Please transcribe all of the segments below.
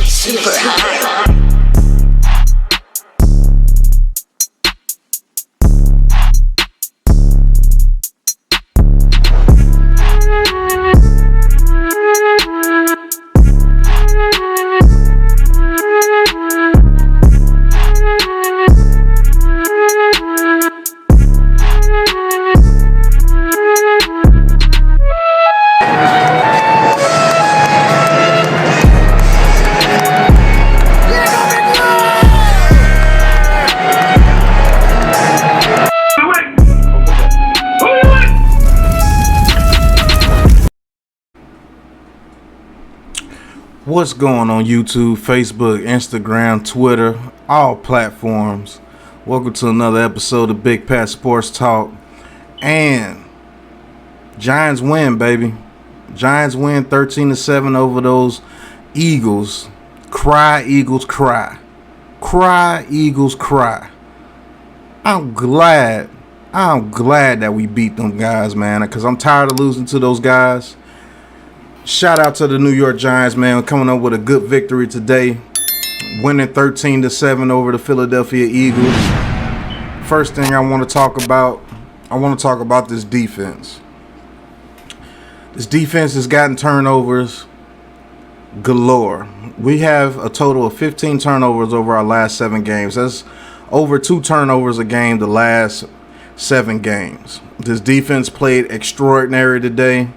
super high. What's going on YouTube, Facebook, Instagram, Twitter, all platforms? Welcome to another episode of Bigpatssportstalk. And Giants win, baby. Giants win 13-7 over those Eagles. Cry, Eagles, cry. Cry, Eagles, cry. I'm glad that we beat them guys, man, because I'm tired of losing to those guys. Shout out to the New York Giants, man, coming up with a good victory today, winning 13-7 over the Philadelphia Eagles. First thing I want to talk about this defense. This defense has gotten turnovers galore. We have a total of 15 turnovers over our last 7 games. That's over 2 turnovers a game the last 7 games. This defense played extraordinary today.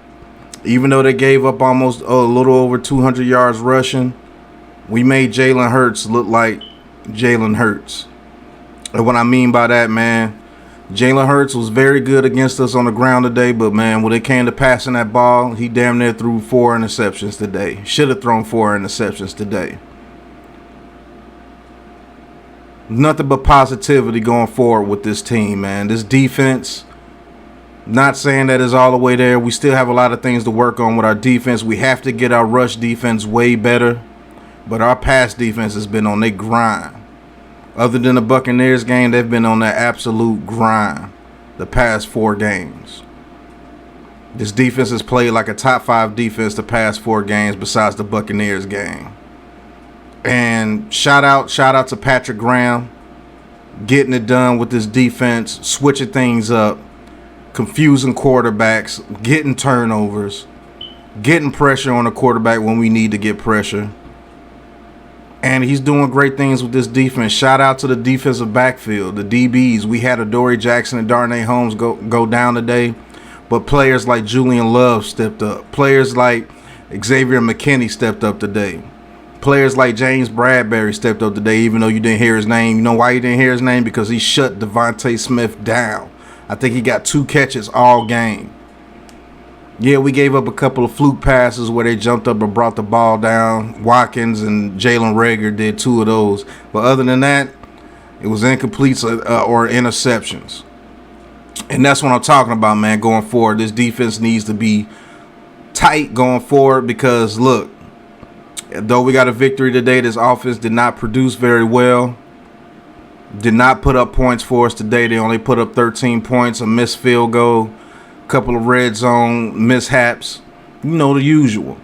Even though they gave up almost a little over 200 yards rushing, we made Jalen Hurts look like Jalen Hurts. And what I mean by that, man, Jalen Hurts was very good against us on the ground today, but, man, when it came to passing that ball, he damn near threw 4 interceptions today. Should have thrown 4 interceptions today. Nothing but positivity going forward with this team, man. This defense, not saying that it's all the way there. We still have a lot of things to work on with our defense. We have to get our rush defense way better. But our pass defense has been on their grind. Other than the Buccaneers game, they've been on their absolute grind the past 4 games. This defense has played like a top 5 defense the past 4 games besides the Buccaneers game. And shout out to Patrick Graham getting it done with this defense, switching things up, confusing quarterbacks, getting turnovers, getting pressure on the quarterback when we need to get pressure. And he's doing great things with this defense. Shout out to the defensive backfield, the DBs. We had Adoree Jackson and Darnay Holmes go down today, but players like Julian Love stepped up. Players like Xavier McKinney stepped up today. Players like James Bradbury stepped up today, even though you didn't hear his name. You know why you didn't hear his name? Because he shut Devontae Smith down. I think he got 2 catches all game. Yeah, we gave up a couple of fluke passes where they jumped up and brought the ball down. Watkins and Jalen Reagor did 2 of those. But other than that, it was incompletes or interceptions. And that's what I'm talking about, man, going forward. This defense needs to be tight going forward because, look, though we got a victory today, this offense did not produce very well. Did not put up points for us today. They only put up 13 points, a missed field goal, a couple of red zone mishaps. You know, the usual.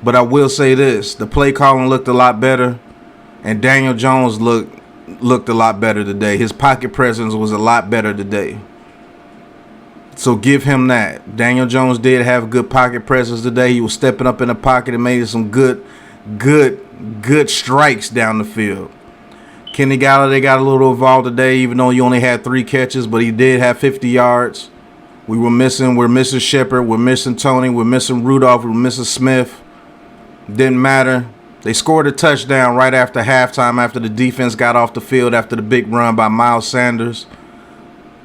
But I will say this. The play calling looked a lot better, and Daniel Jones looked a lot better today. His pocket presence was a lot better today. So give him that. Daniel Jones did have good pocket presence today. He was stepping up in the pocket and made some good strikes down the field. Kenny Galladay got a little involved today, even though he only had 3 catches, but he did have 50 yards. We're missing Shepard, we're missing Toney, we're missing Rudolph, we're missing Smith. Didn't matter. They scored a touchdown right after halftime, after the defense got off the field after the big run by Miles Sanders.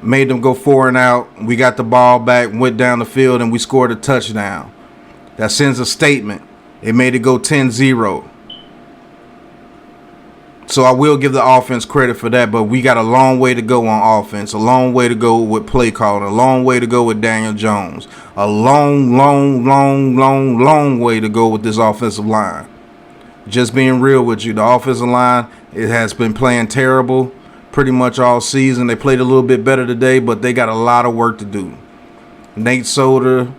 Made them go 4 and out. We got the ball back, went down the field, and we scored a touchdown. That sends a statement. It made it go 10-0. So I will give the offense credit for that, but we got a long way to go on offense, a long way to go with play calling, a long way to go with Daniel Jones, a long way to go with this offensive line. Just being real with you, the offensive line, it has been playing terrible pretty much all season. They played a little bit better today, but they got a lot of work to do. Nate Solder,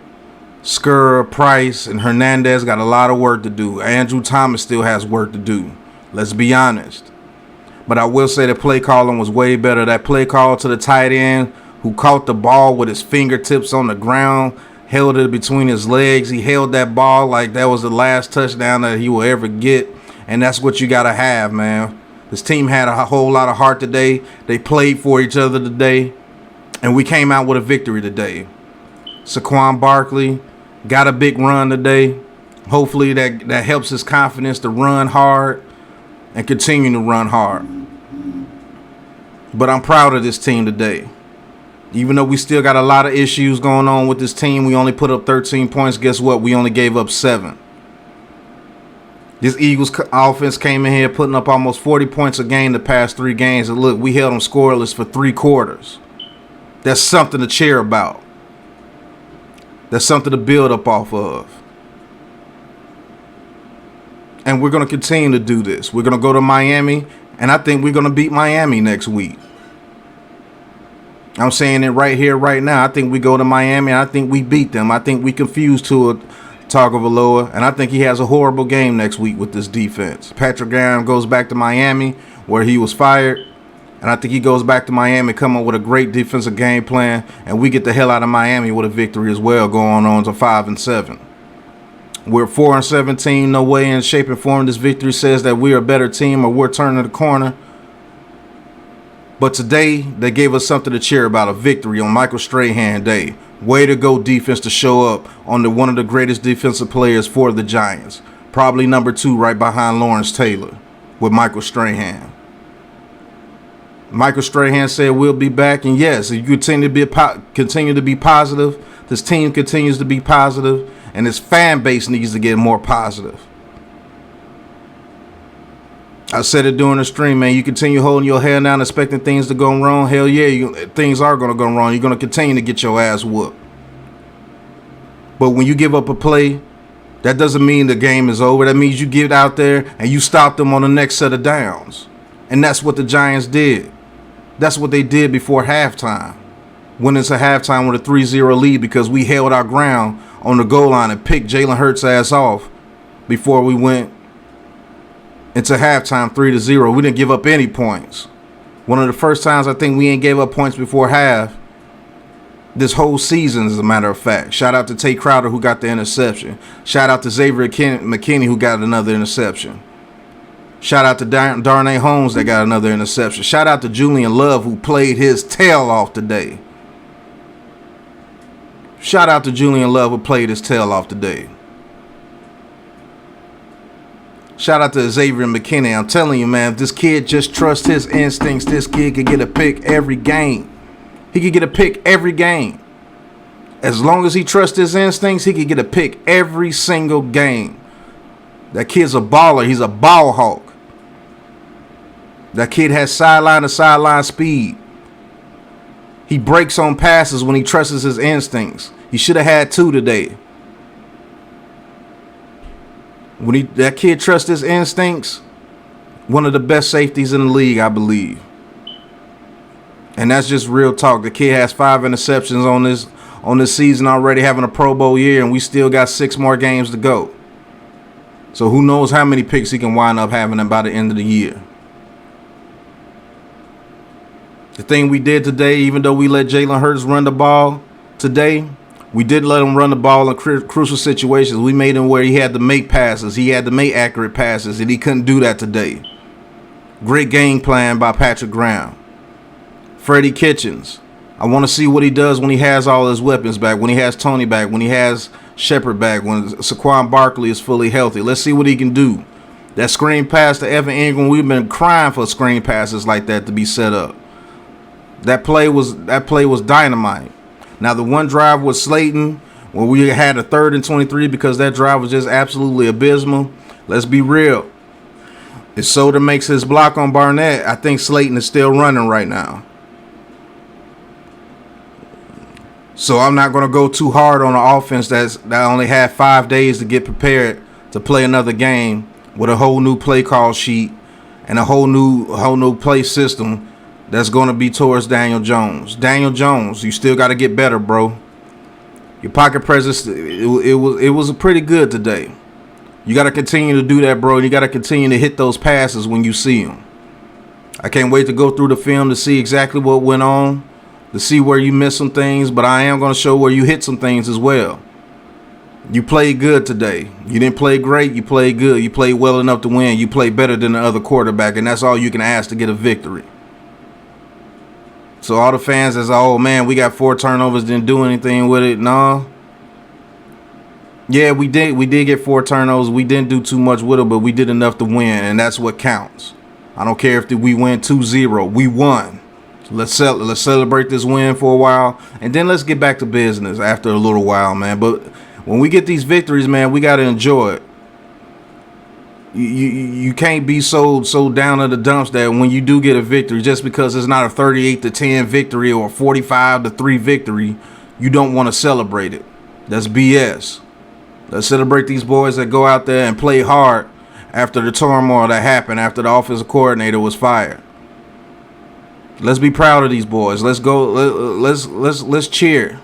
Skur, Price, and Hernandez got a lot of work to do. Andrew Thomas still has work to do. Let's be honest. But I will say the play calling was way better. That play call to the tight end who caught the ball with his fingertips on the ground, held it between his legs. He held that ball like that was the last touchdown that he will ever get. And that's what you got to have, man. This team had a whole lot of heart today. They played for each other today. And we came out with a victory today. Saquon Barkley got a big run today. Hopefully that helps his confidence to run hard and continue to run hard. But I'm proud of this team today. Even though we still got a lot of issues going on with this team, we only put up 13 points. Guess what? We only gave up 7. This Eagles offense came in here putting up almost 40 points a game the past 3 games. And look, we held them scoreless for 3 quarters. That's something to cheer about. That's something to build up off of. And we're going to continue to do this. We're going to go to Miami, and I think we're going to beat Miami next week. I'm saying it right here, right now. I think we go to Miami, and I think we beat them. I think we confuse Tua Tagovailoa, and I think he has a horrible game next week with this defense. Patrick Graham goes back to Miami, where he was fired, and I think he goes back to Miami, come up with a great defensive game plan, and we get the hell out of Miami with a victory as well, going on to 5-7. We're 4-17, no way in shape and form this victory says that we're a better team or we're turning the corner. But today, they gave us something to cheer about, a victory on Michael Strahan Day. Way to go defense to show up on one of the greatest defensive players for the Giants. Probably number 2 right behind Lawrence Taylor with Michael Strahan. Michael Strahan said we'll be back, and yes, if you continue to be positive, this team continues to be positive, and this fan base needs to get more positive. I said it during the stream, man. You continue holding your head down, expecting things to go wrong. Hell yeah, things are going to go wrong. You're going to continue to get your ass whooped. But when you give up a play, that doesn't mean the game is over. That means you get out there and you stop them on the next set of downs. And that's what the Giants did. That's what they did before halftime. Went into halftime with a 3-0 lead because we held our ground on the goal line and picked Jalen Hurts' ass off before we went into halftime 3-0. We didn't give up any points. One of the first times I think we ain't gave up points before half this whole season, as a matter of fact. Shout out to Tay Crowder who got the interception. Shout out to Xavier McKinney who got another interception. Shout out to Darnay Holmes that got another interception. Shout out to Julian Love who played his tail off today. Shout out to Julian Love who played his tail off today. Shout out to Xavier McKinney. I'm telling you, man, if this kid just trusts his instincts, this kid could get a pick every game. He could get a pick every game. As long as he trusts his instincts, he could get a pick every single game. That kid's a baller. He's a ball hawk. That kid has sideline to sideline speed. He breaks on passes when he trusts his instincts. He should have had 2 today. When that kid trusts his instincts, one of the best safeties in the league, I believe. And that's just real talk. The kid has 5 interceptions on this season already, having a Pro Bowl year, and we still got 6 more games to go. So who knows how many picks he can wind up having by the end of the year. The thing we did today, even though we let Jalen Hurts run the ball today, we did let him run the ball in crucial situations. We made him where he had to make passes. He had to make accurate passes, and he couldn't do that today. Great game plan by Patrick Graham. Freddie Kitchens. I want to see what he does when he has all his weapons back, when he has Toney back, when he has Shepard back, when Saquon Barkley is fully healthy. Let's see what he can do. That screen pass to Evan Ingram, we've been crying for screen passes like that to be set up. That play was dynamite. Now the one drive with Slayton, where we had a 3rd and 23 because that drive was just absolutely abysmal. Let's be real. If Soder makes his block on Barnett, I think Slayton is still running right now. So I'm not going to go too hard on an offense that only had 5 days to get prepared to play another game with a whole new play call sheet and a whole new play system that's going to be towards Daniel Jones. Daniel Jones, you still got to get better, bro. Your pocket presence, it was pretty good today. You got to continue to do that, bro. And you got to continue to hit those passes when you see them. I can't wait to go through the film to see exactly what went on, to see where you missed some things, but I am going to show where you hit some things as well. You played good today. You didn't play great. You played good. You played well enough to win. You played better than the other quarterback, and that's all you can ask to get a victory. So all the fans that's, oh, man, we got 4 turnovers, didn't do anything with it. No. Yeah, we did. We did get 4 turnovers. We didn't do too much with it, but we did enough to win, and that's what counts. I don't care if we win 2-0. We won. Let's celebrate this win for a while, and then let's get back to business after a little while, man. But when we get these victories, man, we got to enjoy it. You can't be so down in the dumps that when you do get a victory, just because it's not a 38-10 victory or a 45-3 victory, you don't want to celebrate it. That's BS. Let's celebrate these boys that go out there and play hard after the turmoil that happened after the offensive coordinator was fired. Let's be proud of these boys. Let's go. Let's cheer.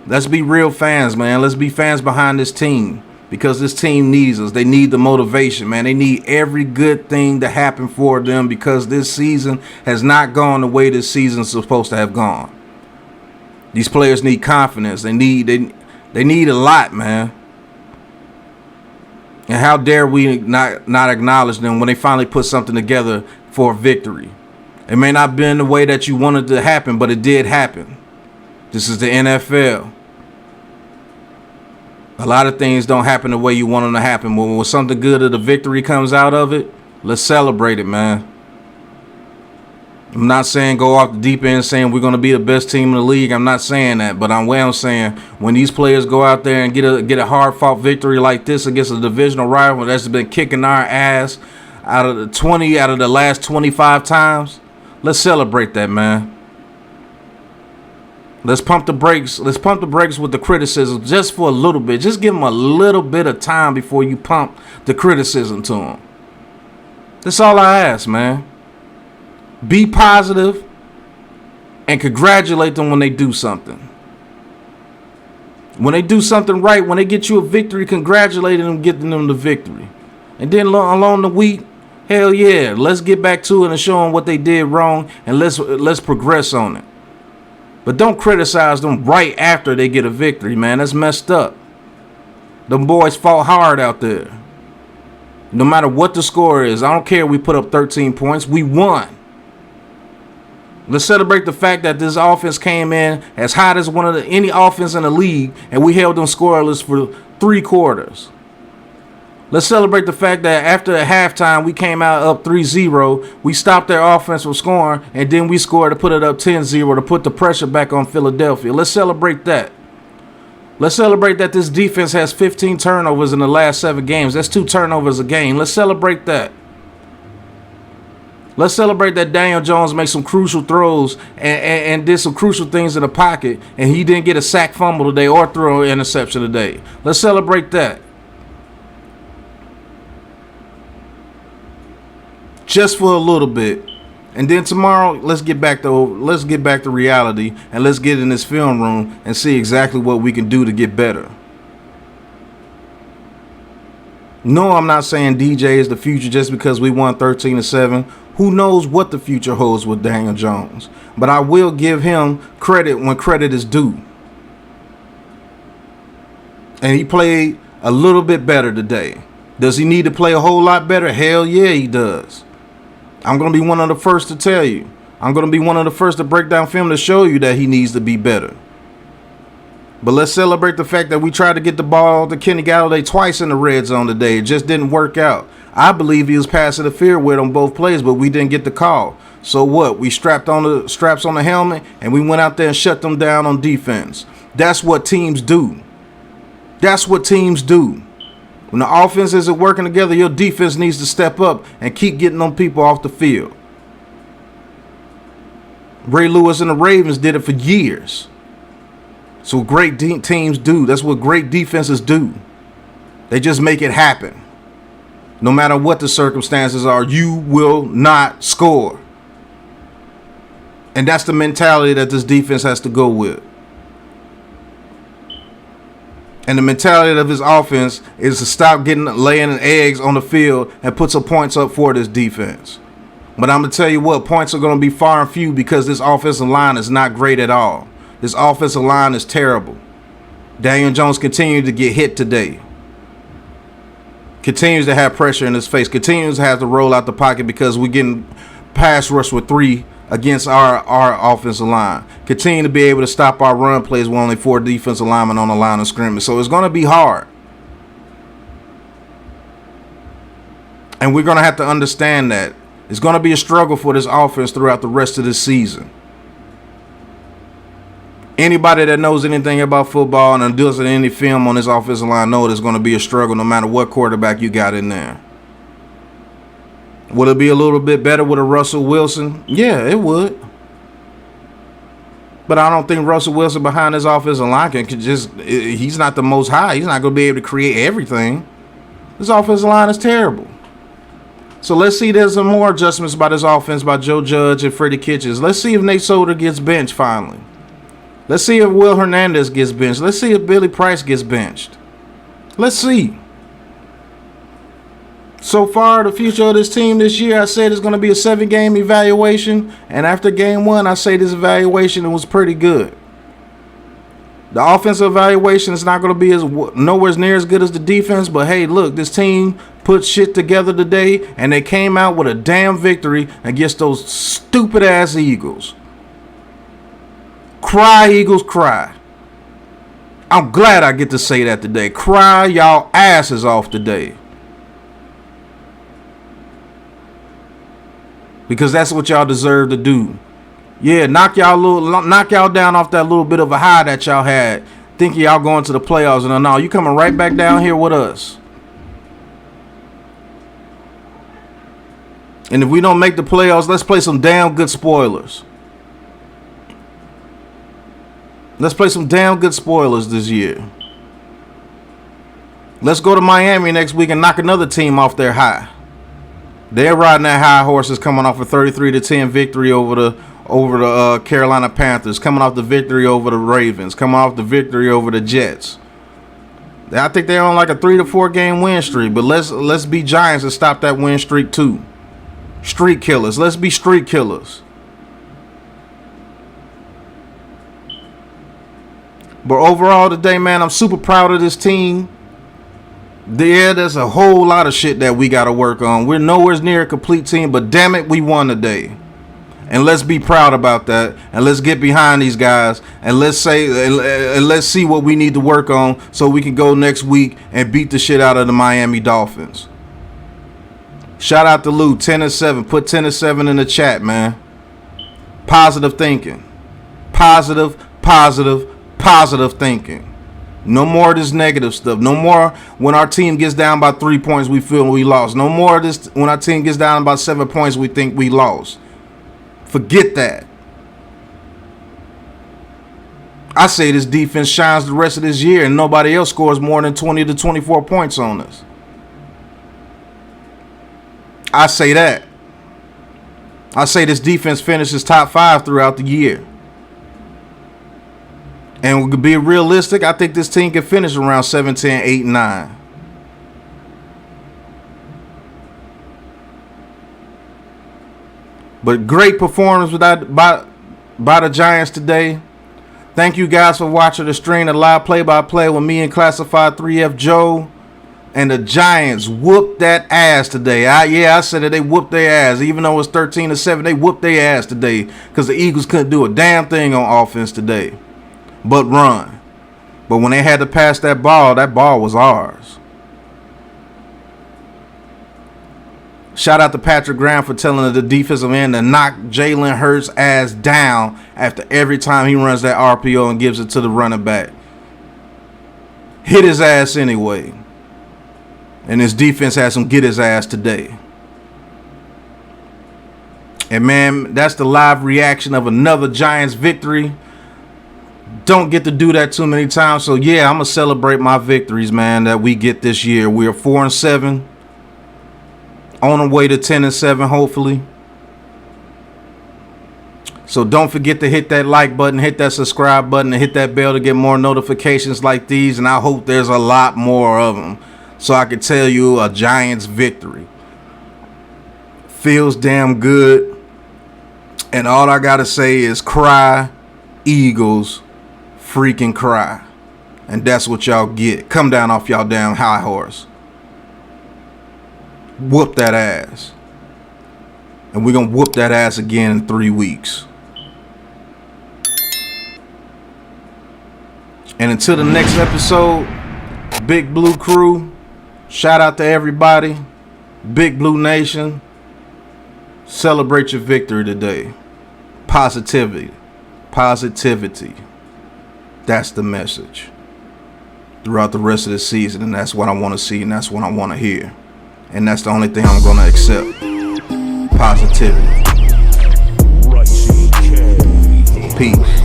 Let's be real fans, man. Let's be fans behind this team, because this team needs us. They need the motivation, man. They need every good thing to happen for them, because this season has not gone the way this season's supposed to have gone. These players need confidence. They need a lot, man. And how dare we not acknowledge them when they finally put something together for a victory? It may not have been the way that you wanted to happen, but it did happen. This is the NFL. A lot of things don't happen the way you want them to happen. But when something good of the victory comes out of it, let's celebrate it, man. I'm not saying go off the deep end saying we're going to be the best team in the league. I'm not saying that. But I'm saying when these players go out there and get a hard-fought victory like this against a divisional rival that's been kicking our ass out of the last 25 times, let's celebrate that, man. Let's pump the brakes. Let's pump the brakes with the criticism just for a little bit. Just give them a little bit of time before you pump the criticism to them. That's all I ask, man. Be positive and congratulate them when they do something. When they do something right, when they get you a victory, congratulate them, getting them the victory. And then along the week, hell yeah, let's get back to it and show them what they did wrong, and let's progress on it. But don't criticize them right after they get a victory, man. That's messed up. Them boys fought hard out there. No matter what the score is, I don't care if we put up 13 points. We won. Let's celebrate the fact that this offense came in as hot as any offense in the league, and we held them scoreless for 3 quarters. Let's celebrate the fact that after halftime, we came out up 3-0. We stopped their offense from scoring, and then we scored to put it up 10-0 to put the pressure back on Philadelphia. Let's celebrate that. Let's celebrate that this defense has 15 turnovers in the last 7 games. That's 2 turnovers a game. Let's celebrate that. Let's celebrate that Daniel Jones made some crucial throws and did some crucial things in the pocket, and he didn't get a sack fumble today or throw an interception today. Let's celebrate that. Just for a little bit. And then tomorrow, let's get back to reality, and let's get in this film room and see exactly what we can do to get better. No, I'm not saying DJ is the future just because we won 13-7. Who knows what the future holds with Daniel Jones? But I will give him credit when credit is due. And he played a little bit better today. Does he need to play a whole lot better? Hell yeah, he does. I'm going to be one of the first to tell you. I'm going to be one of the first to break down film to show you that he needs to be better. But let's celebrate the fact that we tried to get the ball to Kenny Galladay twice in the red zone today. It just didn't work out. I believe he was pass interfered with on both plays, but we didn't get the call. So what? We strapped on the straps on the helmet, and we went out there and shut them down on defense. That's what teams do. That's what teams do. When the offense isn't working together, your defense needs to step up and keep getting them people off the field. Ray Lewis and the Ravens did it for years. So great teams do. That's what great defenses do. They just make it happen. No matter what the circumstances are, you will not score. And that's the mentality that this defense has to go with. And the mentality of his offense is to stop laying eggs on the field and put some points up for this defense. But I'm going to tell you what, points are going to be far and few because this offensive line is not great at all. This offensive line is terrible. Daniel Jones continued to get hit today. Continues to have pressure in his face. Continues to have to roll out the pocket because we're getting pass rush with 3 against our offensive line. Continue to be able to stop our run plays with only 4 defensive linemen on the line of scrimmage. So it's going to be hard. And we're going to have to understand that. It's going to be a struggle for this offense throughout the rest of this season. Anybody that knows anything about football and does any film on this offensive line know it's going to be a struggle no matter what quarterback you got in there. Would it be a little bit better with a Russell Wilson? Yeah, it would. But I don't think Russell Wilson behind his offensive line he's not the most high. He's not going to be able to create everything. This offensive line is terrible. So let's see there's some more adjustments by this offense by Joe Judge and Freddie Kitchens. Let's see if Nate Solder gets benched finally. Let's see if Will Hernandez gets benched. Let's see if Billy Price gets benched. Let's see. So far, the future of this team this year, I said it's going to be a 7-game evaluation. And after game 1, I say this evaluation was pretty good. The offensive evaluation is not going to be nowhere near as good as the defense. But hey, look, this team put shit together today. And they came out with a damn victory against those stupid-ass Eagles. Cry, Eagles, cry. I'm glad I get to say that today. Cry y'all asses off today. Because that's what y'all deserve to do. Yeah, knock y'all down off that little bit of a high that y'all had. Thinking y'all going to the playoffs. And no, you coming right back down here with us. And if we don't make the playoffs, let's play some damn good spoilers. Let's play some damn good spoilers this year. Let's go to Miami next week and knock another team off their high. They're riding that high horses coming off a 33-10 victory over the Carolina Panthers, coming off the victory over the Ravens, coming off the victory over the Jets. I think they're on like a 3 to 4 game win streak, but let's be Giants and stop that win streak too. Streak killers. Let's be streak killers. But overall today, man, I'm super proud of this team. There's a whole lot of shit that we got to work on. We're nowhere near a complete team, but damn it, we won today. And let's be proud about that. And let's get behind these guys. And let's see what we need to work on so we can go next week and beat the shit out of the Miami Dolphins. Shout out to Lou, 10-7. Put 10-7 in the chat, man. Positive thinking. Positive thinking. No more of this negative stuff. No more when our team gets down by 3 points, we feel we lost. No more of this when our team gets down by 7 points, we think we lost. Forget that. I say this defense shines the rest of this year and nobody else scores more than 20 to 24 points on us. I say that. I say this defense finishes top 5 throughout the year. And we could be realistic, I think this team can finish around 7-10, 8-9. But great performance by the Giants today. Thank you guys for watching the stream, the live play-by-play with me and Classified 3F Joe. And the Giants whooped that ass today. I said that they whooped their ass. Even though it's 13-7, they whooped their ass today. Because the Eagles couldn't do a damn thing on offense today. But run. But when they had to pass that ball was ours. Shout out to Patrick Graham for telling the defensive end to knock Jalen Hurts' ass down after every time he runs that RPO and gives it to the running back. Hit his ass anyway. And his defense has him get his ass today. And man, that's the live reaction of another Giants victory. Don't get to do that too many times. So yeah, I'm going to celebrate my victories, man, that we get this year. We are 4-7. On the way to 10-7, hopefully. So don't forget to hit that like button, hit that subscribe button, and hit that bell to get more notifications like these. And I hope there's a lot more of them, so I can tell you a Giants victory. Feels damn good. And all I gotta say is cry, Eagles, freaking cry. And that's what y'all get. Come down off y'all damn high horse. Whoop that ass. And we're gonna whoop that ass again in 3 weeks. And until the next episode, Big Blue Crew, shout out to everybody. Big Blue Nation, celebrate your victory today. Positivity. Positivity. That's the message throughout the rest of the season. And that's what I want to see, and that's what I want to hear. And that's the only thing I'm going to accept. Positivity. Peace.